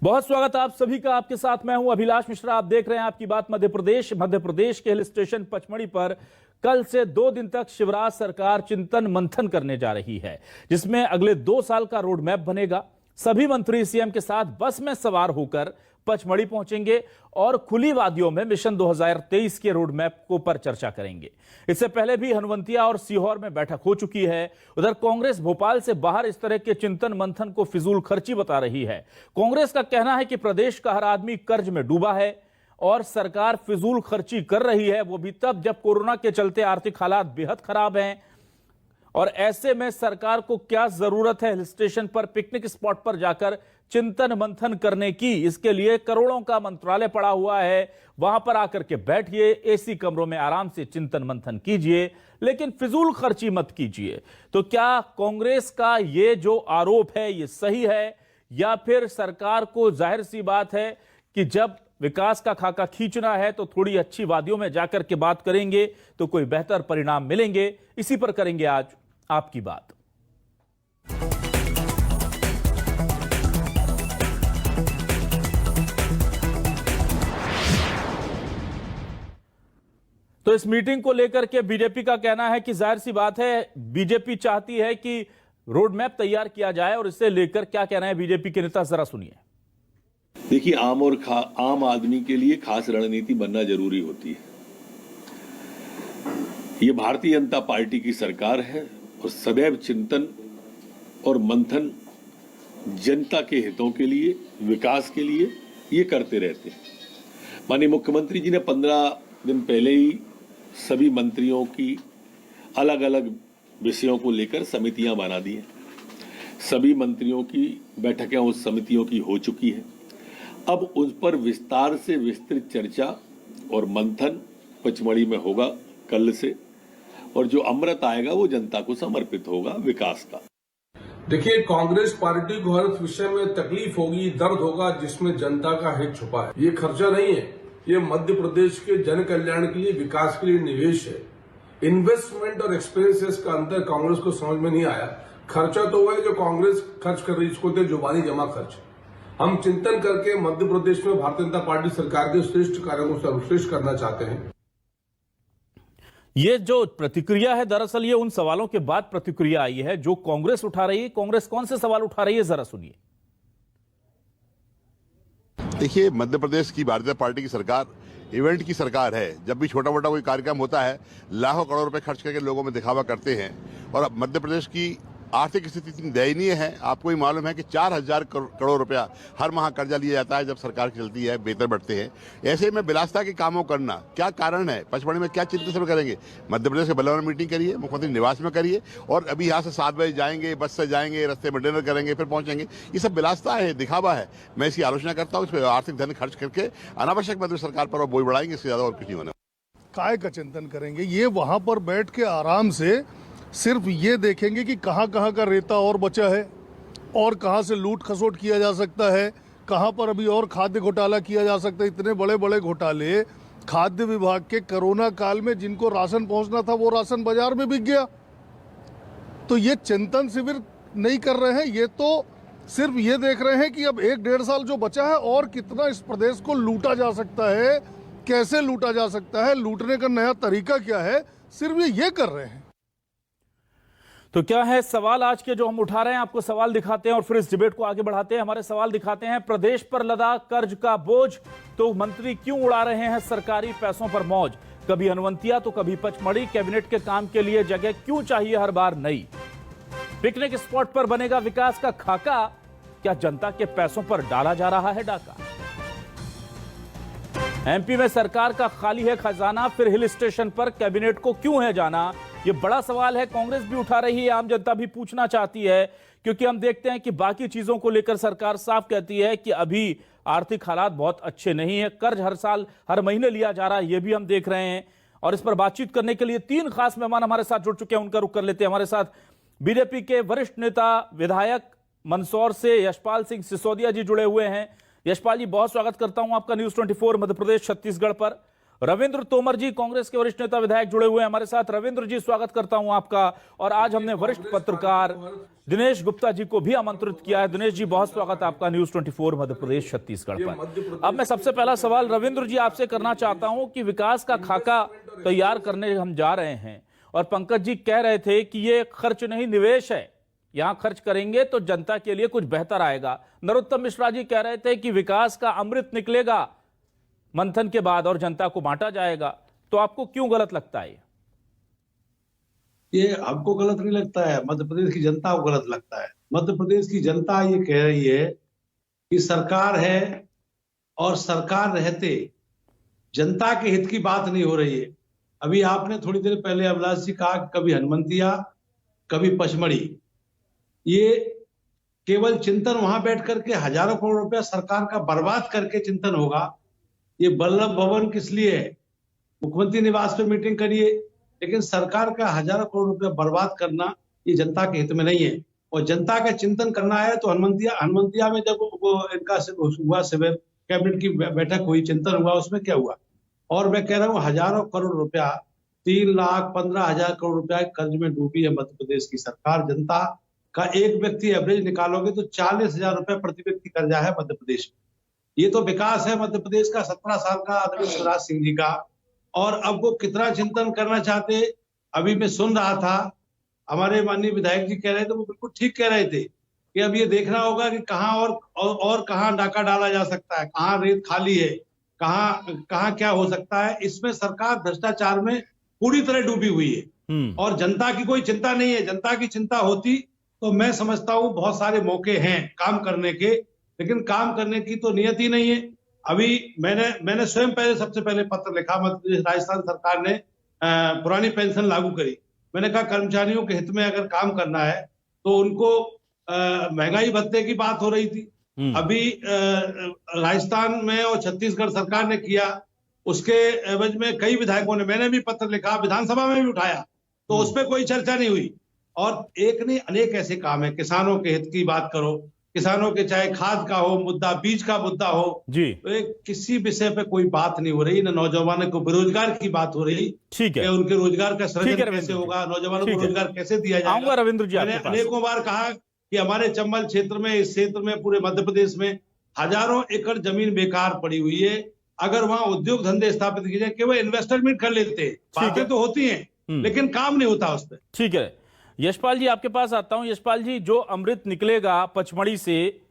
बहुत स्वागत आप सभी का। आपके साथ मैं हूं अभिलाष मिश्रा। आप देख रहे हैं आपकी बात मध्य प्रदेश के हिल स्टेशन पचमढ़ी पर कल से 2 दिन तक शिवराज सरकार चिंतन मंथन करने जा रही है, जिसमें अगले 2 साल का रोड मैप बनेगा। सभी मंत्री सीएम के साथ बस में सवार होकर पचमढ़ी पहुंचेंगे और खुली वादियों में मिशन 2023 के रोड मैप को पर चर्चा करेंगे। इससे पहले भी हनुवंतिया और सीहोर में बैठक हो चुकी है। उधर कांग्रेस भोपाल से बाहर इस तरह के चिंतन मंथन को फिजूल खर्ची बता रही है। कांग्रेस का कहना है कि प्रदेश का हर आदमी कर्ज में डूबा है और सरकार फिजूल खर्ची कर रही है, वो भी तब जब कोरोना के चलते आर्थिक हालात बेहद खराब हैं। और ऐसे में सरकार को क्या जरूरत है हिल स्टेशन पर पिकनिक स्पॉट पर जाकर चिंतन मंथन करने की? इसके लिए करोड़ों का मंत्रालय पड़ा हुआ है, वहां पर आकर के बैठिए, एसी कमरों में आराम से चिंतन मंथन कीजिए, लेकिन फिजूल खर्ची मत कीजिए। तो क्या कांग्रेस का ये जो आरोप है ये सही है, या फिर सरकार को जाहिर सी बात है कि जब विकास का खाका खींचना है तो थोड़ी अच्छी वादियों में जाकर के बात करेंगे तो कोई बेहतर परिणाम मिलेंगे? इसी पर करेंगे आज आपकी बात। तो इस मीटिंग को लेकर के बीजेपी का कहना है कि जाहिर सी बात है, बीजेपी चाहती है कि रोड मैप तैयार किया जाए। और इससे लेकर क्या कहना है बीजेपी के नेता, जरा सुनिए। देखिए, आम आदमी के लिए खास रणनीति बनना जरूरी होती है। ये भारतीय जनता पार्टी की सरकार है और सदैव चिंतन और मंथन जनता के हितों के लिए, विकास के लिए ये करते रहते हैं। माननीय मुख्यमंत्री जी ने 15 दिन पहले ही सभी मंत्रियों की अलग अलग विषयों को लेकर समितियां बना दी हैं। सभी मंत्रियों की बैठकें उस समितियों की हो चुकी है। अब उस पर विस्तार से विस्तृत चर्चा और मंथन पचमढ़ी में होगा कल से, और जो अमृत आएगा वो जनता को समर्पित होगा विकास का। देखिए, कांग्रेस पार्टी को हर विषय में तकलीफ होगी, दर्द होगा जिसमें जनता का हित छुपा है। ये खर्चा नहीं है, ये मध्य प्रदेश के जन कल्याण के लिए, विकास के लिए निवेश है। इन्वेस्टमेंट और एक्सपेंसेस का अंतर कांग्रेस को समझ में नहीं आया। खर्चा तो वो है जो कांग्रेस खर्च कर रही है, इसको जुबानी जमा खर्च। हम चिंतन करके मध्य प्रदेश में भारतीय जनता पार्टी सरकार के श्रेष्ठ कार्यों को सर्वश्रेष्ठ करना चाहते हैं। ये जो प्रतिक्रिया है, दरअसल ये उन सवालों के बाद प्रतिक्रिया आई है जो कांग्रेस उठा रही है। कांग्रेस कौन से सवाल उठा रही है, जरा सुनिए। देखिए, मध्य प्रदेश की भारतीय जनता पार्टी की सरकार इवेंट की सरकार है। जब भी छोटा मोटा कोई कार्यक्रम होता है, लाखों करोड़ रुपए खर्च करके लोगों में दिखावा करते हैं। और अब मध्य प्रदेश की आर्थिक स्थिति इतनी दयनीय है, आपको ही मालूम है कि 4000 करोड़ रुपया हर माह कर्जा लिया जाता है जब सरकार चलती है, वेतन बढ़ते हैं। ऐसे में विलासिता के कामों करना क्या कारण है? पचमढ़ी में क्या चिंतन सब करेंगे? मध्य प्रदेश के बलौर में मीटिंग करिए, मुख्यमंत्री निवास में करिए, और अभी यहाँ से 7 बजे जाएंगे, बस से जाएंगे, रास्ते में डिनर करेंगे, फिर पहुंचेंगे। ये सब विलासिता है, दिखावा है। मैं इसकी आलोचना करता हूँ। इस पर आर्थिक धन खर्च करके अनावश्यक मध्य सरकार पर बोझ बढ़ाएंगे, इससे ज्यादा और कुछ नहीं होना। काय का चिंतन करेंगे? ये वहां पर बैठ के आराम से सिर्फ ये देखेंगे कि कहाँ कहाँ का रेता और बचा है और कहाँ से लूट खसोट किया जा सकता है, कहाँ पर अभी और खाद्य घोटाला किया जा सकता है। इतने बड़े बड़े घोटाले खाद्य विभाग के कोरोना काल में, जिनको राशन पहुंचना था वो राशन बाजार में बिक गया। तो ये चिंतन शिविर नहीं कर रहे हैं, ये तो सिर्फ ये देख रहे हैं कि अब 1-1.5 साल जो बचा है और कितना इस प्रदेश को लूटा जा सकता है, कैसे लूटा जा सकता है, लूटने का नया तरीका क्या है, सिर्फ ये कर रहे हैं। तो क्या है सवाल आज के जो हम उठा रहे हैं? आपको सवाल दिखाते हैं और फिर इस डिबेट को आगे बढ़ाते हैं। हमारे सवाल दिखाते हैं। प्रदेश पर लदा कर्ज का बोझ, तो मंत्री क्यों उड़ा रहे हैं सरकारी पैसों पर मौज? कभी हनुवंतिया तो कभी पचमढ़ी, कैबिनेट के काम के लिए जगह क्यों चाहिए हर बार नई? पिकनिक स्पॉट पर बनेगा विकास का खाका, क्या जनता के पैसों पर डाला जा रहा है डाका? एमपी में सरकार का खाली है खजाना, फिर हिल स्टेशन पर कैबिनेट को क्यों है जाना? ये बड़ा सवाल है। कांग्रेस भी उठा रही है, आम जनता भी पूछना चाहती है, क्योंकि हम देखते हैं कि बाकी चीजों को लेकर सरकार साफ कहती है कि अभी आर्थिक हालात बहुत अच्छे नहीं है, कर्ज हर साल हर महीने लिया जा रहा है, ये भी हम देख रहे हैं। और इस पर बातचीत करने के लिए 3 खास मेहमान हमारे साथ जुड़ चुके हैं, उनका रुख कर लेते हैं। हमारे साथ बीजेपी के वरिष्ठ नेता विधायक मंदसौर से यशपाल सिंह सिसोदिया जी जुड़े हुए हैं। यशपाल जी, बहुत स्वागत करता हूं आपका न्यूज 24 मध्य प्रदेश छत्तीसगढ़ पर। रविंद्र तोमर जी, कांग्रेस के वरिष्ठ नेता विधायक जुड़े हुए हैं हमारे साथ। रविंद्र जी, स्वागत करता हूं आपका। और आज हमने वरिष्ठ पत्रकार दिनेश गुप्ता जी को भी आमंत्रित किया है। दिनेश जी, बहुत स्वागत आपका न्यूज 24 मध्य प्रदेश छत्तीसगढ़ पर। अब मैं सबसे पहला सवाल रविंद्र जी आपसे करना चाहता हूं कि विकास का खाका तैयार करने हम जा रहे हैं और पंकज जी कह रहे थे कि ये खर्च नहीं निवेश है, यहां खर्च करेंगे तो जनता के लिए कुछ बेहतर आएगा। नरोत्तम मिश्रा जी कह रहे थे कि विकास का अमृत निकलेगा मंथन के बाद और जनता को बांटा जाएगा। तो आपको क्यों गलत लगता है? ये हमको गलत नहीं लगता है, मध्य प्रदेश की जनता को गलत लगता है। मध्य प्रदेश की जनता ये कह रही है कि सरकार है और सरकार रहते जनता के हित की बात नहीं हो रही है। अभी आपने थोड़ी देर पहले अभिलाष जी कहा कभी हनुमंतिया कभी पचमढ़ी, ये केवल चिंतन वहां बैठ करके हजारों करोड़ रुपया सरकार का बर्बाद करके चिंतन होगा। ये वल्लभ भवन किस लिए है? मुख्यमंत्री निवास पे मीटिंग करिए, लेकिन सरकार का हजारों करोड़ रुपया बर्बाद करना ये जनता के हित में नहीं है। और जनता का चिंतन करना है तो हनुमंतिया में जब वो इनका हुआ शिविर, कैबिनेट की बैठक हुई, चिंतन हुआ, उसमें क्या हुआ? और मैं कह रहा हूँ हजारों करोड़ रुपया, 3,15,000 करोड़ रुपया कर्ज में डूबी है मध्य प्रदेश की सरकार। जनता का एक व्यक्ति एवरेज निकालोगे तो 40,000 रुपया प्रति व्यक्ति कर्जा है मध्य प्रदेश में। ये तो विकास है मध्य प्रदेश का 17 साल का आदरणीय शिवराज सिंह जी का। और अब वो कितना चिंतन करना चाहते, अभी मैं सुन रहा था, हमारे माननीय विधायक जी कह रहे थे, वो बिल्कुल ठीक कह रहे थे कि अब ये देखना होगा कि कहां और कहां डाका डाला जा सकता है, कहां रेत खाली है, कहां क्या हो सकता है। इसमें सरकार भ्रष्टाचार में पूरी तरह डूबी हुई है और जनता की कोई चिंता नहीं है। जनता की चिंता होती तो मैं समझता हूं बहुत सारे मौके हैं काम करने के, लेकिन काम करने की तो नियत ही नहीं है। अभी मैंने स्वयं सबसे पहले पत्र लिखा, मध्य प्रदेश राजस्थान सरकार ने पुरानी पेंशन लागू करी। मैंने कहा कर्मचारियों के हित में अगर काम करना है तो उनको महंगाई भत्ते की बात हो रही थी। अभी राजस्थान में और छत्तीसगढ़ सरकार ने किया, उसके एवज में कई विधायकों ने, मैंने भी पत्र लिखा, विधानसभा में भी उठाया, तो उस पर कोई चर्चा नहीं हुई। और एक नहीं अनेक ऐसे काम है, किसानों के हित की बात करो, किसानों के चाहे खाद का हो मुद्दा, बीज का मुद्दा हो जी, तो किसी विषय पे कोई बात नहीं हो रही। न नौजवानों को बेरोजगार की बात हो रही, ठीक है, उनके रोजगार का सृजन कैसे होगा, नौजवानों को रोजगार कैसे दिया जाएगा। रविंद्र जी, मैंने अनेकों बार कहा कि हमारे चंबल क्षेत्र में, इस क्षेत्र में, पूरे मध्य प्रदेश में हजारों एकड़ जमीन बेकार पड़ी हुई है। अगर वहां उद्योग धंधे स्थापित किए जाए, केवल इन्वेस्टमेंट कर लेते, बातें तो होती हैं लेकिन काम नहीं होता उस पर। ठीक है, यशपाल जी आपके पास आता हूं। यशपाल जी, जो अमृत निकलेगा पचमढ़ी से,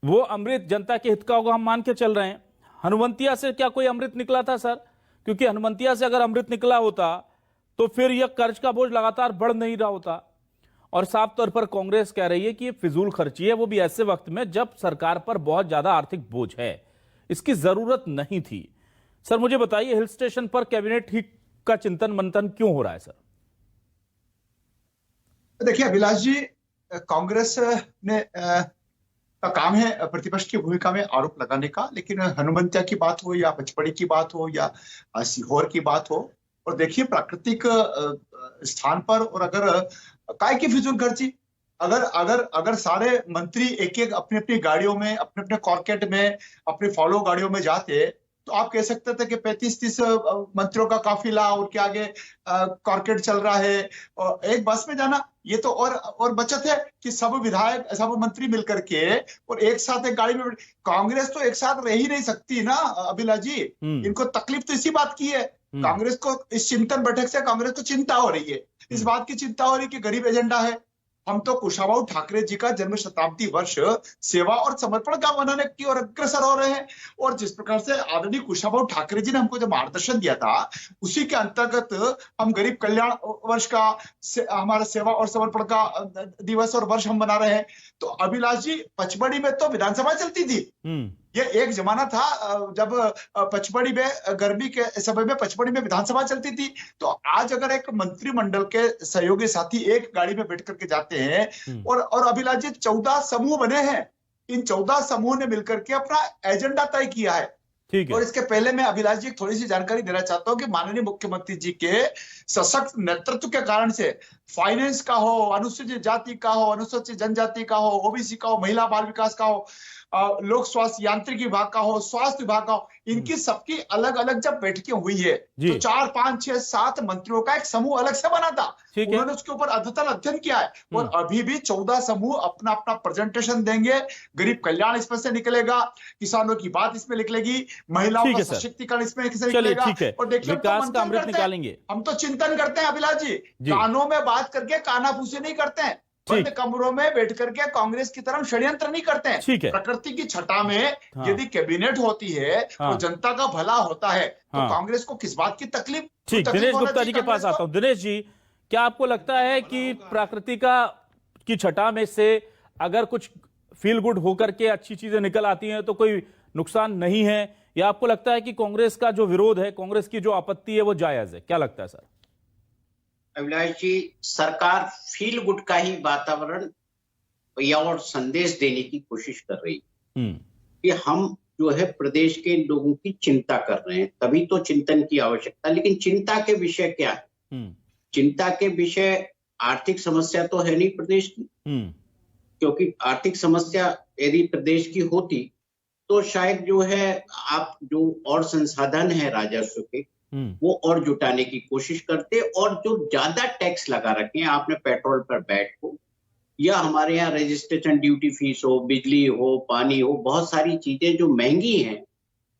वो अमृत जनता के हित का होगा, हम मान के चल रहे हैं। हनुमंतिया से क्या कोई अमृत निकला था सर? क्योंकि हनुमंतिया से अगर अमृत निकला होता तो फिर यह कर्ज का बोझ लगातार बढ़ नहीं रहा होता। और साफ तौर पर कांग्रेस कह रही है कि ये फिजूल खर्ची है, वो भी ऐसे वक्त में जब सरकार पर बहुत ज्यादा आर्थिक बोझ है, इसकी जरूरत नहीं थी। सर मुझे बताइए, हिल स्टेशन पर कैबिनेट ही का चिंतन मंथन क्यों हो रहा है सर? देखिए अभिलाष जी, कांग्रेस ने का काम है प्रतिपक्ष की भूमिका में आरोप लगाने का, लेकिन हनुमंतिया की बात हो या पचमढ़ी की बात हो या सीहोर की बात हो, और देखिए प्राकृतिक स्थान पर, और अगर काय की फिजूल खर्ची, अगर सारे मंत्री एक एक अपनी अपनी गाड़ियों में, अपने अपने कॉर्केट में, अपने फॉलो गाड़ियों में जाते, तो आप कह सकते थे कि 35-30 मंत्रियों का काफिला, उनके आगे कॉर्केट चल रहा है, और एक बस में जाना, ये तो और बचत है कि सब विधायक, सब मंत्री मिलकर के और एक साथ एक गाड़ी में। कांग्रेस तो एक साथ रह ही नहीं सकती ना अभिलाष जी, इनको तकलीफ तो इसी बात की है। कांग्रेस को इस चिंतन बैठक से कांग्रेस को चिंता हो रही है, इस बात की चिंता हो रही है कि गरीब एजेंडा है। हम तो कुशाभाऊ ठाकरे जी का जन्म शताब्दी वर्ष सेवा और समर्पण का मनाने की ओर अग्रसर हो रहे हैं, और जिस प्रकार से आदरणीय कुशाभाऊ ठाकरे जी ने हमको जो मार्गदर्शन दिया था, उसी के अंतर्गत हम गरीब कल्याण वर्ष का, हमारा सेवा और समर्पण का दिवस और वर्ष हम मना रहे हैं। तो अभिलाष जी, पचमढ़ी में तो विधानसभा चलती थी, ये एक जमाना था जब पचमढ़ी में गर्मी के समय में पचमढ़ी में विधानसभा चलती थी। तो आज अगर एक मंत्रिमंडल के सहयोगी साथी एक गाड़ी में बैठ करके जाते हैं, और अभिलाष जी 14 समूह बने हैं, इन 14 समूह ने मिलकर के अपना एजेंडा तय किया है। और इसके पहले मैं अभिलाष जी थोड़ी सी जानकारी देना चाहता हूं कि माननीय मुख्यमंत्री जी के सशक्त नेतृत्व के कारण से फाइनेंस का हो, अनुसूचित जाति का हो, अनुसूचित जनजाति का हो, ओबीसी का हो, महिला बाल विकास का हो, लोक स्वास्थ्य यांत्रिक विभाग का हो, स्वास्थ्य विभाग का हो, इनकी सबकी अलग अलग जब बैठकें हुई है तो 4, 5, 6, 7 मंत्रियों का एक समूह अलग से बना था। उन्होंने उसके ऊपर अद्यतन अध्ययन किया है और अभी भी 14 समूह अपना अपना प्रेजेंटेशन देंगे। गरीब कल्याण इसमें से निकलेगा, किसानों की बात इसमें निकलेगी, महिलाओं का सशक्तिकरण इसमें निकलेगा। और देखिए विकास का अमृत निकालेंगे। हम तो चिंतन करते हैं अभिलाष जी, कानों में बात करके कानाफूसी नहीं करते हैं, बंद कमरों में बैठ करके कांग्रेस की तरफ षड्यंत्र नहीं करते हैं। प्रकृति की छटा में यदि कैबिनेट होती है तो जनता का भला होता है, तो कांग्रेस को किस बात की तकलीफ? ठीक, दिनेश गुप्ता जी के पास आता हूं। दिनेश जी, क्या आपको लगता है कि प्रकृति की छटा में से अगर कुछ फील गुड होकर के अच्छी चीजें निकल आती हैं तो कोई नुकसान नहीं है, या आपको लगता है कि कांग्रेस का जो विरोध है, कांग्रेस की जो आपत्ति है वो जायज है? क्या लगता है सर? अभिलाष जी, सरकार फील गुड का ही वातावरण या और संदेश देने की कोशिश कर रही है कि हम जो है प्रदेश के लोगों की चिंता कर रहे हैं, तभी तो चिंतन की आवश्यकता। लेकिन चिंता के विषय क्या है? चिंता के विषय आर्थिक समस्या तो है नहीं प्रदेश की, क्योंकि आर्थिक समस्या यदि प्रदेश की होती तो शायद जो है आप जो और संसाधन है राजस्व के वो और जुटाने की कोशिश करते, और जो ज्यादा टैक्स लगा रखे हैं आपने पेट्रोल पर वैट हो, या हमारे यहाँ रजिस्ट्रेशन ड्यूटी फीस हो, बिजली हो, पानी हो, बहुत सारी चीजें जो महंगी हैं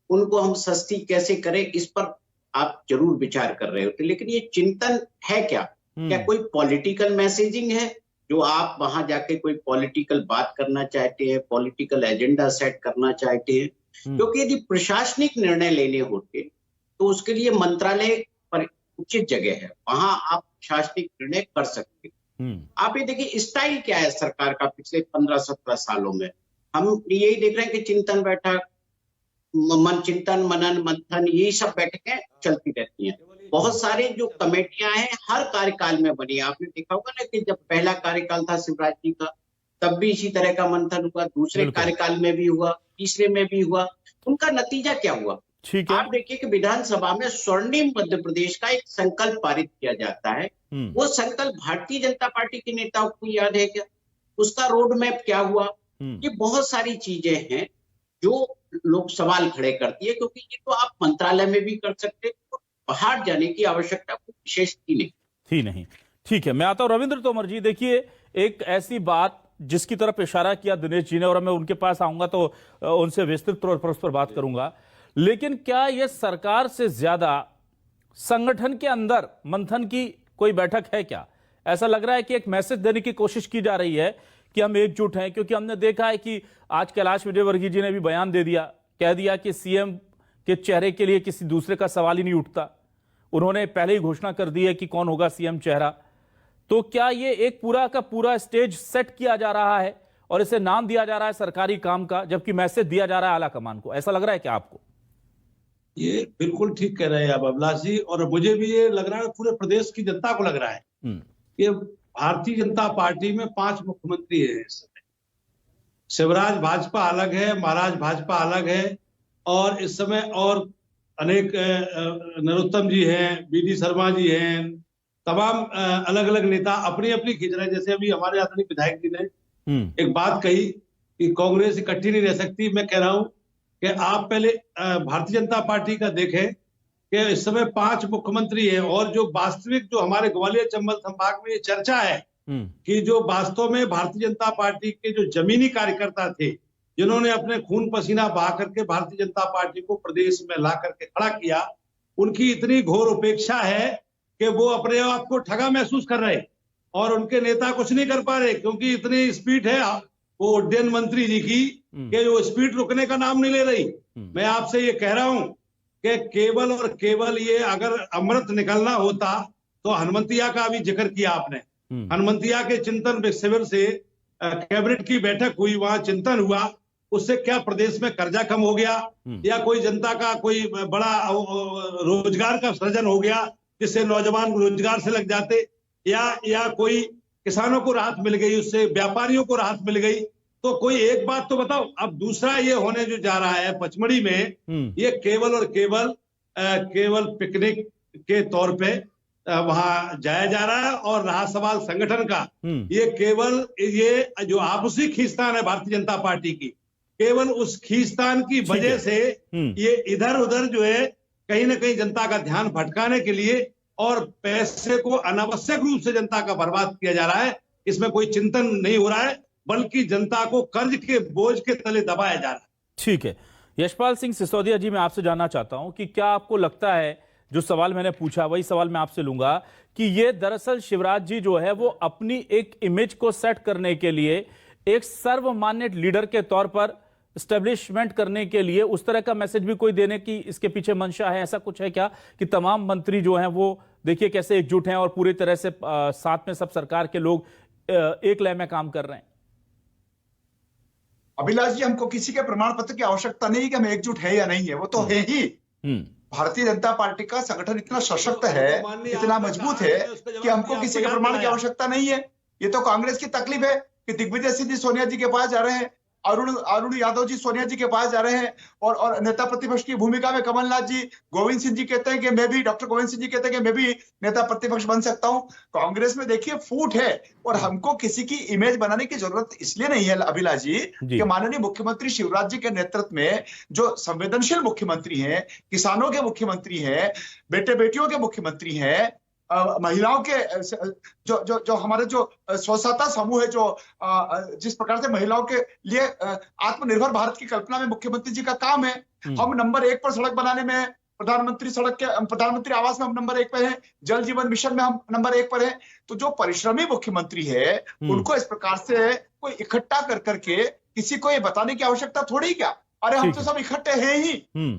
उनको हम सस्ती कैसे करें, इस पर आप जरूर विचार कर रहे होते। लेकिन ये चिंतन है क्या? क्या कोई पॉलिटिकल मैसेजिंग है जो आप वहां जाके कोई पॉलिटिकल बात करना चाहते हैं, पॉलिटिकल एजेंडा सेट करना चाहते हैं? क्योंकि यदि प्रशासनिक निर्णय लेने होते तो उसके लिए मंत्रालय पर उचित जगह है, वहां आप प्रशासनिक निर्णय कर सकते हैं। आप ये देखिए स्टाइल क्या है सरकार का पिछले 15-17 सालों में। हम यही देख रहे हैं कि चिंतन बैठक, चिंतन मनन मंथन, यही सब बैठकें चलती रहती हैं। बहुत सारे जो कमेटियां हैं हर कार्यकाल में बनी। आपने देखा होगा ना कि जब पहला कार्यकाल था शिवराज जी का, तब भी इसी तरह का मंथन हुआ, दूसरे कार्यकाल में भी हुआ, तीसरे में भी हुआ। उनका नतीजा क्या हुआ? आप देखिए कि विधानसभा में स्वर्णिम मध्य प्रदेश का एक संकल्प पारित किया जाता है। वो संकल्प भारतीय जनता पार्टी के नेताओं को याद है क्या? उसका रोड मैप क्या हुआ? ये बहुत सारी चीजें हैं जो लोग सवाल खड़े करती है, क्योंकि ये तो आप मंत्रालय में भी कर सकते हैं, तो बाहर जाने की आवश्यकता कोई विशेष थी नहीं। ठीक है, मैं आता हूं रविंद्र तोमर जी। देखिए, एक ऐसी बात जिसकी तरफ इशारा किया दिनेश जी ने, और मैं उनके पास आऊंगा तो उनसे विस्तृत तौर पर उस पर बात करूंगा, लेकिन क्या यह सरकार से ज्यादा संगठन के अंदर मंथन की कोई बैठक है क्या? ऐसा लग रहा है कि एक मैसेज देने की कोशिश की जा रही है कि हम एकजुट हैं, क्योंकि हमने देखा है कि आज कैलाश विजयवर्गीय जी ने भी बयान दे दिया, कह दिया कि सीएम के चेहरे के लिए किसी दूसरे का सवाल ही नहीं उठता। उन्होंने पहले ही घोषणा कर दी है कि कौन होगा सीएम चेहरा। तो क्या ये एक पूरा का पूरा स्टेज सेट किया जा रहा है और इसे नाम दिया जा रहा है सरकारी काम का, जबकि मैसेज दिया जा रहा है आला कमान को? ऐसा लग रहा है क्या आपको? ये बिल्कुल ठीक कह रहे हैं आप अभिलाष जी, और मुझे भी ये लग रहा है, पूरे प्रदेश की जनता को लग रहा है कि भारतीय जनता पार्टी में 5 मुख्यमंत्री है इस समय। शिवराज भाजपा अलग है, महाराज भाजपा अलग है, और इस समय और अनेक नरोत्तम जी हैं, बीडी शर्मा जी हैं, तमाम अलग अलग नेता अपनी अपनी खींच रहे हैं। जैसे अभी हमारे आदरणीय विधायक जी ने एक बात कही कि कांग्रेस इकट्ठी नहीं रह सकती। मैं कह रहा हूं कि आप पहले भारतीय जनता पार्टी का देखें कि इस समय 5 मुख्यमंत्री हैं, और जो वास्तविक जो हमारे ग्वालियर चंबल संभाग में ये चर्चा है कि जो वास्तव में भारतीय जनता पार्टी के जो जमीनी कार्यकर्ता थे, जिन्होंने अपने खून पसीना बहा करके भारतीय जनता पार्टी को प्रदेश में ला करके खड़ा किया, उनकी इतनी घोर उपेक्षा है कि वो अपने आप को ठगा महसूस कर रहे, और उनके नेता कुछ नहीं कर पा रहे, क्योंकि इतनी स्पीड है वो उड्डयन मंत्री जी की कि जो स्पीड रुकने का नाम नहीं ले रही। मैं आपसे ये कह रहा हूं कि केवल और केवल ये अगर अमृत निकलना होता तो हनुमंतिया का भी जिक्र किया आपने। हनुमंतिया के चिंतन शिविर से कैबिनेट की बैठक हुई, वहां चिंतन हुआ, उससे क्या प्रदेश में कर्जा कम हो गया, या कोई जनता का कोई बड़ा रोजगार का सृजन हो गया जिससे नौजवान रोजगार से लग जाते, या कोई किसानों को राहत मिल गई, उससे व्यापारियों को राहत मिल गई? तो कोई एक बात तो बताओ। अब दूसरा ये होने जो जा रहा है पचमढ़ी में, ये केवल और केवल पिकनिक के तौर पे वहां जाया जा रहा है, और रहा सवाल संगठन का, ये केवल ये जो आपसी खींचतान है भारतीय जनता पार्टी की केवल उस खींचतान की वजह से ये इधर उधर जो है कहीं ना कहीं जनता का ध्यान भटकाने के लिए और पैसे को अनावश्यक रूप से जनता का बर्बाद किया जा रहा है। इसमें कोई चिंतन नहीं हो रहा है, बल्कि जनता को कर्ज के बोझ के तले दबाया जा रहा है। ठीक है, यशपाल सिंह सिसोदिया जी, मैं आपसे जानना चाहता हूं कि क्या आपको लगता है, जो सवाल मैंने पूछा वही सवाल मैं आपसे लूंगा, कि ये दरअसल शिवराज जी जो है वो अपनी एक इमेज को सेट करने के लिए, एक सर्वमान्य लीडर के तौर पर एस्टेब्लिशमेंट करने के लिए उस तरह का मैसेज भी कोई देने की इसके पीछे मंशा है? ऐसा कुछ है क्या कि तमाम मंत्री जो हैं वो देखिए कैसे एकजुट हैं और पूरी तरह से साथ में सब सरकार के लोग एक लय में काम कर रहे हैं? अभिलाष जी, हमको किसी के प्रमाण पत्र की आवश्यकता नहीं कि हम एकजुट है या नहीं है, वो तो है ही। भारतीय जनता पार्टी का संगठन इतना सशक्त है, इतना मजबूत है कि हमको किसी के प्रमाण की आवश्यकता नहीं है। ये तो कांग्रेस की तकलीफ है कि दिग्विजय सिंह जी सोनिया जी के पास जा रहे हैं, अरुण यादव जी सोनिया जी के पास जा रहे हैं, और नेता प्रतिपक्ष की भूमिका में कमलनाथ जी, गोविंद सिंह जी कहते हैं कि मैं भी, डॉक्टर गोविंद सिंह जी कहते हैं कि मैं भी नेता प्रतिपक्ष बन सकता हूं। कांग्रेस में देखिए फूट है, और हमको किसी की इमेज बनाने की जरूरत इसलिए नहीं है अभिलाष जी कि माननीय मुख्यमंत्री शिवराज जी के नेतृत्व में जो संवेदनशील मुख्यमंत्री हैं, किसानों के मुख्यमंत्री हैं, बेटे बेटियों के मुख्यमंत्री हैं, महिलाओं के जो हमारे जो स्वसहायता समूह है, जो जिस प्रकार से महिलाओं के लिए आत्मनिर्भर भारत की कल्पना में मुख्यमंत्री जी का काम है। हम नंबर 1 पर सड़क बनाने में, प्रधानमंत्री आवास में हम नंबर 1 पर हैं, जल जीवन मिशन में हम नंबर 1 पर हैं। तो जो परिश्रमी मुख्यमंत्री है, उनको इस प्रकार से कोई इकट्ठा कर करके किसी को ये बताने की आवश्यकता थोड़ी क्या? अरे हम तो सब इकट्ठे हैं ही।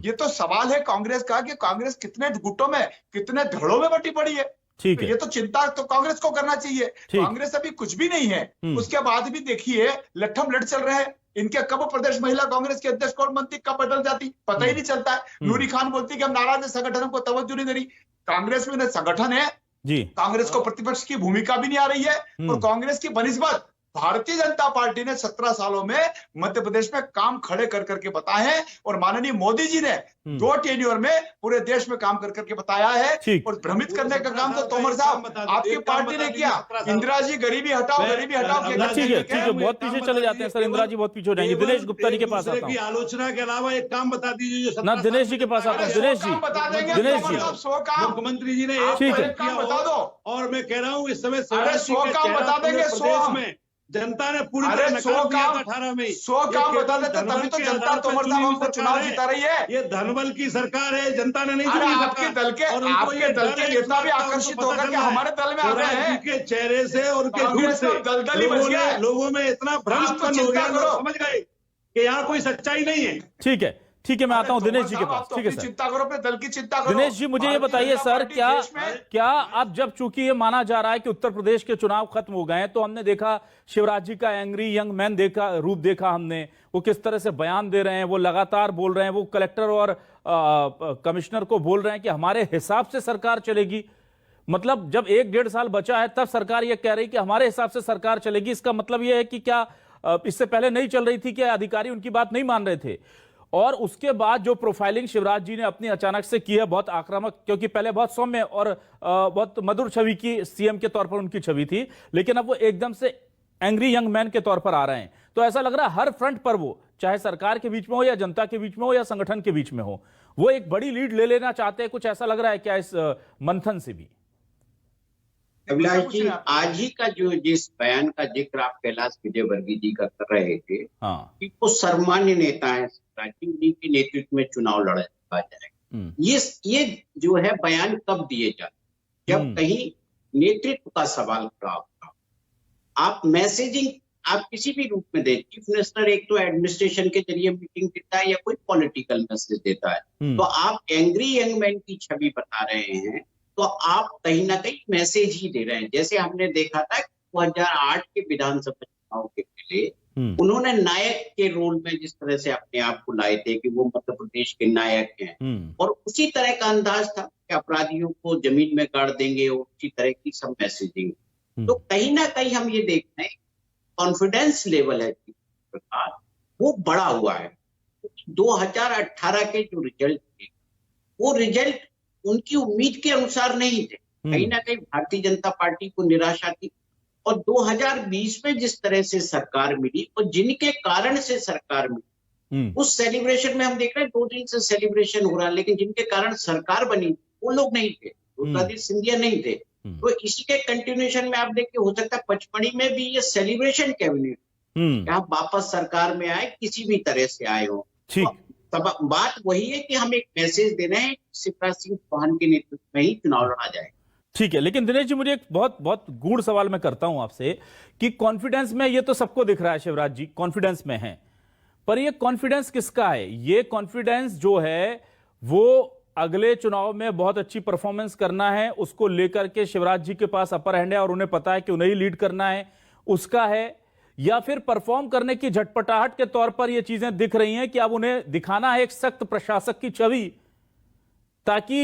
ये तो सवाल है कांग्रेस का कि कांग्रेस कितने गुटों में, कितने धड़ों में बटी पड़ी है। तो ये तो चिंता तो कांग्रेस को करना चाहिए। कांग्रेस अभी कुछ भी नहीं है, उसके बाद भी देखिए लट्ठम लट चल रहे हैं। इनके कब प्रदेश महिला कांग्रेस के अध्यक्ष और मंत्री कब बदल जाती पता ही नहीं चलता है। नूरी खान बोलती कि हम नाराज है, संगठन को तवज्जो नहीं दे रही। कांग्रेस में संगठन है जी, कांग्रेस को प्रतिपक्ष की भूमिका भी नहीं आ रही है, और कांग्रेस की बनिस्बत भारतीय जनता पार्टी ने 17 सालों में मध्य प्रदेश में काम खड़े कर करके बताए हैं, और माननीय मोदी जी ने 2 टेन्योर में पूरे देश में काम कर करके बताया है। और भ्रमित करने का काम तो तोमर साहब आपकी पार्टी ने किया। इंदिरा जी गरीबी हटाओ, गरीबी हटाओ। ठीक है, बहुत पीछे चले जाते हैं सर, इंदिरा जी बहुत पीछे हो जाएंगे। दिनेश गुप्ता जी के पास आता हूं। आलोचना के अलावा एक काम बता दीजिए ना, दिनेश जी के पास आता हूं। दिनेश जी, मुख्यमंत्री जी ने एक काम बता दो, और मैं कह रहा हूँ इस समय 100 काम बता देंगे। 100 में जनता ने पूरी तरह नकार दिया था 18 में। 100 काम बता देते तभी तो जनता तोमर साहब हमको चुनाव जिता रही है। ये धनबल की सरकार है, जनता ने नहीं चुनी। आपके दल के नेता भी आकर्षित होकर के हमारे दल में आ गए हैं। के चेहरे से और उनके झूठ से लोगों में इतना भ्रम उत्पन्न हो गया, लोग समझ गए कि यहाँ कोई सच्चाई नहीं है। ठीक है, ठीक है, मैं आता हूं दिनेश जी के पास। ठीक है सर, चिंता करो, अपने दल की चिंता करो। दिनेश जी, मुझे ये बताइए सर, क्या अब जब चूंकि ये माना जा रहा है कि उत्तर प्रदेश के चुनाव खत्म हो गए हैं, तो हमने देखा शिवराज जी का एंग्री यंग मैन रूप देखा हमने, वो किस तरह से बयान दे रहे हैं, वो लगातार बोल रहे हैं, वो कलेक्टर और कमिश्नर को बोल रहे हैं कि हमारे हिसाब से सरकार चलेगी। मतलब जब 1-1.5 साल बचा है तब सरकार ये कह रही कि हमारे हिसाब से सरकार चलेगी। इसका मतलब ये है कि क्या इससे पहले नहीं चल रही थी? क्या अधिकारी उनकी बात नहीं मान रहे थे? और उसके बाद जो प्रोफाइलिंग शिवराज जी ने अपनी अचानक से की है, बहुत आक्रामक, क्योंकि पहले बहुत सौम्य और बहुत मधुर छवि की सीएम के तौर पर उनकी छवि थी, लेकिन अब वो एकदम से एंग्री यंग मैन के तौर पर आ रहे हैं। तो ऐसा लग रहा है हर फ्रंट पर वो, चाहे सरकार के बीच में हो या जनता के बीच में हो या संगठन के बीच में हो, वो एक बड़ी लीड ले लेना चाहते हैं। कुछ ऐसा लग रहा है क्या इस मंथन से भी? अभिलाष जी, आज ही का जो जिस बयान का जिक्र आप कैलाश विजयवर्गीय जी का कर रहे थे, कि वो सर्वमान्य नेता है, उन्हीं के नेतृत्व में चुनाव लड़ा जाएगा, ये जो है बयान कब दिए जाते? जब कहीं नेतृत्व का सवाल खड़ा होगा। आप मैसेजिंग आप किसी भी रूप में दे, चीफ मिनिस्टर एक तो एडमिनिस्ट्रेशन के जरिए मीटिंग देता है या कोई पॉलिटिकल मैसेज देता है, तो आप एंग्री यंग मैन की छवि बता रहे हैं, तो आप कहीं ना कहीं मैसेज ही दे रहे हैं। जैसे हमने देखा था 2008 के विधानसभा चुनाव के पहले उन्होंने नायक के रोल में जिस तरह से अपने आप को लाए थे कि वो मध्य प्रदेश के नायक हैं, और उसी तरह का अंदाज था कि अपराधियों को जमीन में गाड़ देंगे, और उसी तरह की सब मैसेजिंग। तो कहीं ना कहीं हम ये देख रहे हैं कॉन्फिडेंस लेवल है सरकार वो बढ़ा हुआ है। 2018 के जो रिजल्ट थे, वो रिजल्ट उनकी उम्मीद के अनुसार नहीं थे। कहीं ना कहीं भारतीय जनता पार्टी को निराशा थी, और 2020 में जिस तरह से सरकार मिली और जिनके कारण से सरकार मिली, उस सेलिब्रेशन में हम देख रहे हैं 2 दिन से सेलिब्रेशन हो रहा है, लेकिन जिनके कारण सरकार बनी वो लोग नहीं थे, ज्योतिरादित्य सिंधिया नहीं थे। तो इसी के कंटिन्यूएशन में आप देखिए, हो सकता है पचमढ़ी में भी ये सेलिब्रेशन कैबिनेट आप वापस सरकार में आए, किसी भी तरह से आए हो। ठीक, तब बात वही है कि हम एक मैसेज दे रहे हैं, शिवराज सिंह चौहान के नेतृत्व में ही चुनाव लड़ा जाए। ठीक है, लेकिन दिनेश जी मुझे एक बहुत बहुत गूढ़ सवाल मैं करता हूं आपसे कि कॉन्फिडेंस में, ये तो सबको दिख रहा है शिवराज जी कॉन्फिडेंस में है, पर ये कॉन्फिडेंस किसका है? ये कॉन्फिडेंस जो है वो अगले चुनाव में बहुत अच्छी परफॉर्मेंस करना है, उसको लेकर के शिवराज जी के पास अपर हैंड है और उन्हें पता है कि उन्हें ही लीड करना है, उसका है? या फिर परफॉर्म करने की झटपटाहट के तौर पर ये चीजें दिख रही हैं कि अब उन्हें दिखाना है एक सख्त प्रशासक की छवि, ताकि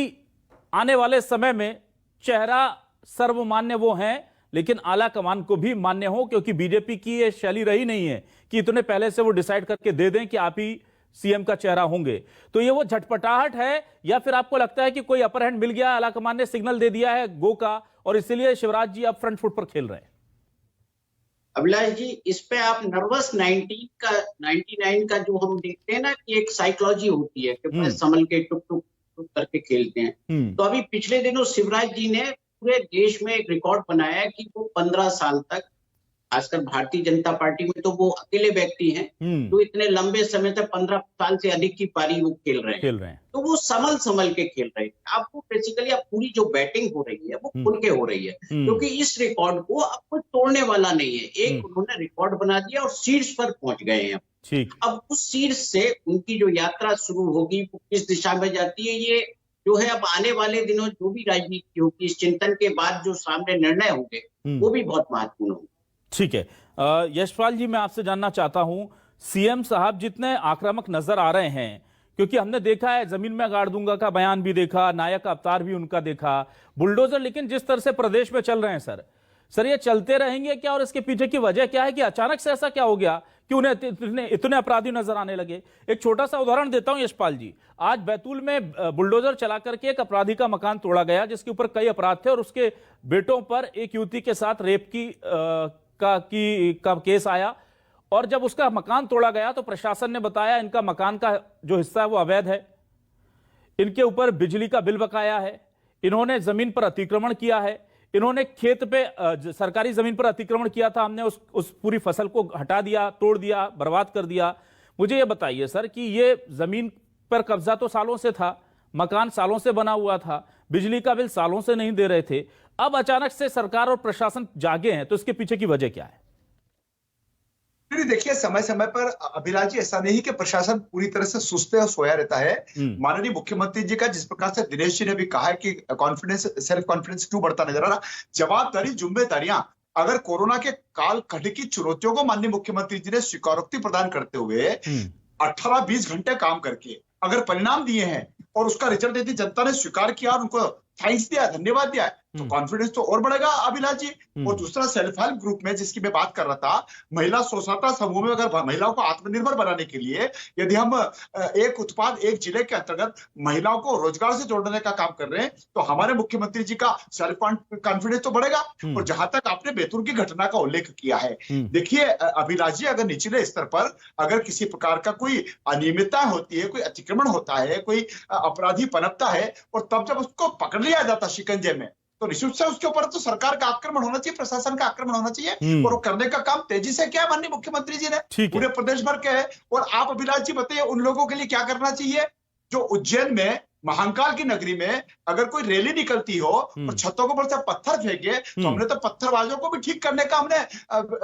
आने वाले समय में चेहरा सर्वमान्य वो हैं लेकिन आला कमान को भी मान्य हो, क्योंकि बीजेपी की ये शैली रही नहीं है कि इतने पहले से वो डिसाइड करके दे दें कि आप ही सीएम का चेहरा होंगे। तो ये वो झटपटाहट है, या फिर आपको लगता है कि कोई अपर हैंड मिल गया, आला कमान ने सिग्नल दे दिया है गो का, और इसीलिए शिवराज जी अब फ्रंट फुट पर खेल रहे हैं? अभिलाष जी, इस पे आप नर्वस 99 का जो हम देखते हैं ना कि एक साइकोलॉजी होती है कि बस संभल के टुक टुक टुक करके खेलते हैं। तो अभी पिछले दिनों शिवराज जी ने पूरे देश में एक रिकॉर्ड बनाया कि वो 15 साल तक, खासकर भारतीय जनता पार्टी में तो वो अकेले व्यक्ति हैं तो इतने लंबे समय तक 15 साल से अधिक की पारी वो खेल रहे हैं। तो वो संभल के खेल रहे हैं। आपको बेसिकली अब पूरी जो बैटिंग हो रही है वो खुल के हो रही है, क्योंकि इस रिकॉर्ड को अब कोई तोड़ने वाला नहीं है। एक उन्होंने रिकॉर्ड बना दिया और शीर्ष पर पहुंच गए हैं। अब उस शीर्ष से उनकी जो यात्रा शुरू होगी वो किस दिशा में जाती है, ये जो है अब आने वाले दिनों जो भी राजनीति होगी, इस चिंतन के बाद जो सामने निर्णय होंगे वो भी बहुत महत्वपूर्ण होंगे। ठीक है, यशपाल जी मैं आपसे जानना चाहता हूं, सीएम साहब जितने आक्रामक नजर आ रहे हैं, क्योंकि हमने देखा है जमीन में गाड़ दूंगा का बयान भी देखा, नायक अवतार भी उनका देखा, बुलडोजर, लेकिन जिस तरह से प्रदेश में चल रहे हैं सर ये चलते रहेंगे क्या? और इसके पीछे की वजह क्या है कि अचानक से ऐसा क्या हो गया कि उन्हें इतने अपराधी नजर आने लगे? एक छोटा सा उदाहरण देता हूं यशपाल जी, आज बैतूल में बुलडोजर चला करके एक अपराधी का मकान तोड़ा गया जिसके ऊपर कई अपराध थे और उसके बेटों पर एक युवती के साथ रेप का केस आया, और जब उसका मकान तोड़ा गया तो प्रशासन ने बताया इनका मकान का जो हिस्सा है वो अवैध है, इनके ऊपर बिजली का बिल बकाया है, इन्होंने जमीन पर अतिक्रमण किया है, इन्होंने खेत पे सरकारी जमीन पर अतिक्रमण किया था, हमने उस पूरी फसल को हटा दिया, तोड़ दिया, बर्बाद कर दिया। मुझे ये बताइए सर कि ये जमीन पर कब्जा तो सालों से था, मकान सालों से बना हुआ था, बिजली का बिल सालों से नहीं दे रहे थे, अब अचानक से सरकार और प्रशासन जागे हैं, तो इसके पीछे की वजह क्या है? देखिए, समय समय पर अभिलाष जी ऐसा नहीं कि प्रशासन पूरी तरह से सुस्त और सोया रहता है। माननीय मुख्यमंत्री जी का जिस प्रकार से दिनेश जी ने भी कहा है कि कॉन्फिडेंस, सेल्फ कॉन्फिडेंस क्यों बढ़ता नजर आ रहा, जवाबदारी, जिम्मेदारियां, अगर कोरोना के काल खंड की चुनौतियों को माननीय मुख्यमंत्री जी ने स्वीकारोक्ति प्रदान करते हुए 18-20 घंटे काम करके अगर परिणाम दिए हैं और उसका रिजल्ट यदि जनता ने स्वीकार किया और उनको थैंक्स दिया, धन्यवाद दिया, तो कॉन्फिडेंस तो और बढ़ेगा अभिलाष जी। और दूसरा, सेल्फ हेल्प ग्रुप में जिसकी मैं बात कर रहा था, महिला स्वसहायता समूह में अगर महिलाओं को आत्मनिर्भर बनाने के लिए यदि हम एक उत्पाद एक जिले के अंतर्गत महिलाओं को रोजगार से जोड़ने का काम कर रहे हैं तो हमारे मुख्यमंत्री जी का सेल्फ कॉन्फिडेंस तो बढ़ेगा। और जहां तक आपने बैतूल की घटना का उल्लेख किया है, देखिए अभिलाष जी, अगर निचले स्तर पर अगर किसी प्रकार का कोई अनियमितता होती है, कोई अतिक्रमण होता है, कोई अपराधी पनपता है और तब जब उसको पकड़ लिया जाता शिकंजे में, तो निश्चित से उसके ऊपर तो सरकार का आक्रमण होना चाहिए, प्रशासन का आक्रमण होना चाहिए, और वो करने का काम तेजी से किया माननीय मुख्यमंत्री जी ने पूरे प्रदेश भर के है। और आप अभिलाष जी बताइए उन लोगों के लिए क्या करना चाहिए जो उज्जैन में महाकाल की नगरी में अगर कोई रैली निकलती हो और छतों के ऊपर से पत्थर फेंके, तो हमने तो पत्थरबाजों को भी ठीक करने का हमने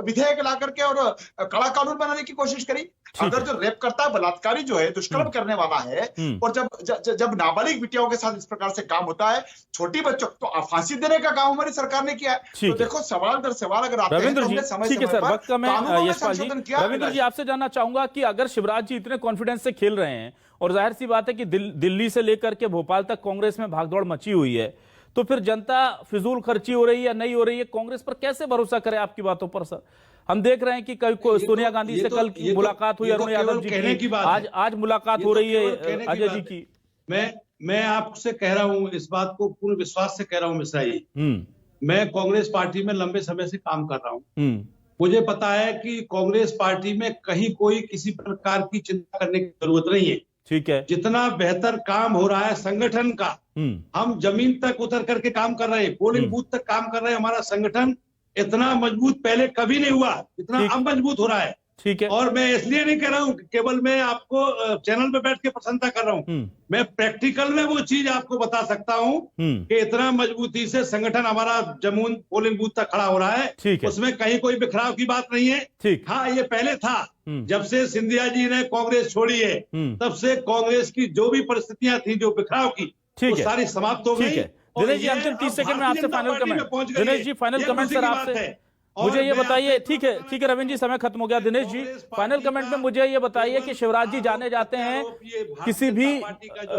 विधेयक ला करके और कड़ा कानून बनाने की कोशिश करी। अगर जो रेप करता है, बलात्कारी जो है, दुष्कर्म करने वाला है, और जब नाबालिग बिटियाओं के साथ इस प्रकार से काम होता है, छोटी बच्चों तो फांसी देने का काम हमारी सरकार ने किया है। तो देखो, सवाल दर सवाल अगर आते हैं तो हमने समय समय पर कानूनों में संशोधन किया। रविंद्र जी, आपसे जानना चाहूंगा कि अगर शिवराज जी इतने कॉन्फिडेंस से खेल रहे हैं और जाहिर सी बात है कि दिल्ली से लेकर के भोपाल तक कांग्रेस में भागदौड़ मची हुई है, तो फिर जनता फिजूल खर्ची हो रही है या नहीं हो रही है, कांग्रेस पर कैसे भरोसा करे आपकी बातों पर सर? हम देख रहे हैं कि कल सोनिया गांधी से कल मुलाकात हुई, अरुण यादव जी की आज मुलाकात हो रही है अजय जी की। मैं आपसे कह रहा हूं, इस बात को पूर्ण विश्वास से कह रहा हूं मिश्रा जी, मैं कांग्रेस पार्टी में लंबे समय से काम कर रहा हूं। मुझे पता है कि कांग्रेस पार्टी में कहीं कोई किसी प्रकार की चिंता करने की जरूरत नहीं है। ठीक है। जितना बेहतर काम हो रहा है संगठन का, हम जमीन तक उतर करके काम कर रहे हैं, पोलिंग बूथ तक काम कर रहे हैं। हमारा संगठन इतना मजबूत पहले कभी नहीं हुआ, इतना अब मजबूत हो रहा है। ठीक है। और मैं इसलिए नहीं कह रहा हूं केवल मैं आपको चैनल पे बैठ के प्रशंसा कर रहा हूं, मैं प्रैक्टिकल में वो चीज आपको बता सकता हूं कि इतना मजबूती से संगठन हमारा जमुन पोलिंग बूथ तक खड़ा हो रहा है। उसमें कहीं कोई बिखराव की बात नहीं है। हाँ, ये पहले था, जब से सिंधिया जी ने कांग्रेस छोड़ी है तब से कांग्रेस की जो भी परिस्थितियां थी जो बिखराव की, वो सारी समाप्त हो गई। दिनेश जी, अंतिम 30 सेकंड में आपसे final comment. Dinesh ji, final comment sir आपसे। मुझे ये बताइए, ठीक है रविंद्र जी, समय खत्म हो गया। दिनेश जी, फाइनल कमेंट में मुझे ये बताइए कि शिवराज जी जाने जाते हैं किसी भी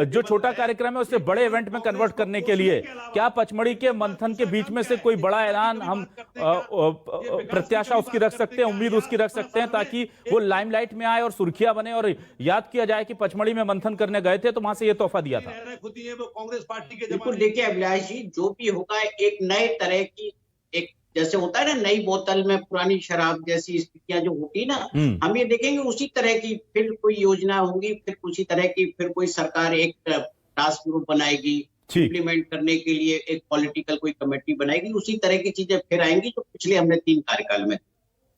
जो छोटा कार्यक्रम है उसे बड़े इवेंट में कन्वर्ट करने के लिए। क्या पचमढ़ी के मंथन के बीच में से कोई बड़ा ऐलान हम प्रत्याशा उसकी रख सकते हैं, उम्मीद उसकी रख सकते हैं, ताकि वो लाइमलाइट में आए और सुर्खियां बने और याद किया जाए कि पचमढ़ी में मंथन करने गए थे तो वहां से ये तोहफा दिया था? कांग्रेस पार्टी के बिल्कुल, देखिए अभिलाष जी, जो भी होगा एक नए तरह की, एक जैसे होता है ना नई बोतल में पुरानी शराब जैसी स्थितियां जो होती ना, हम ये देखेंगे उसी तरह की फिर कोई योजना होगी, फिर उसी तरह की फिर कोई सरकार एक टास्क ग्रुप बनाएगी इम्प्लीमेंट करने के लिए, एक पॉलिटिकल कोई कमेटी बनाएगी, उसी तरह की चीजें फिर आएंगी जो पिछले हमने 3 कार्यकाल में।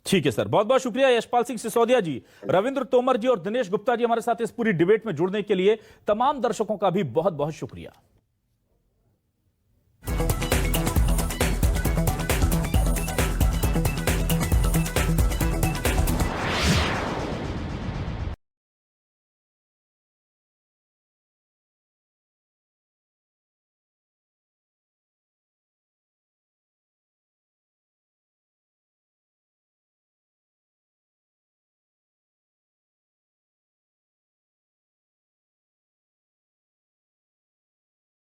ठीक है सर, बहुत बहुत शुक्रिया यशपाल सिंह सिसोदिया जी, रविंद्र तोमर जी और दिनेश गुप्ता जी हमारे साथ इस पूरी डिबेट में जुड़ने के लिए। तमाम दर्शकों का भी बहुत बहुत शुक्रिया।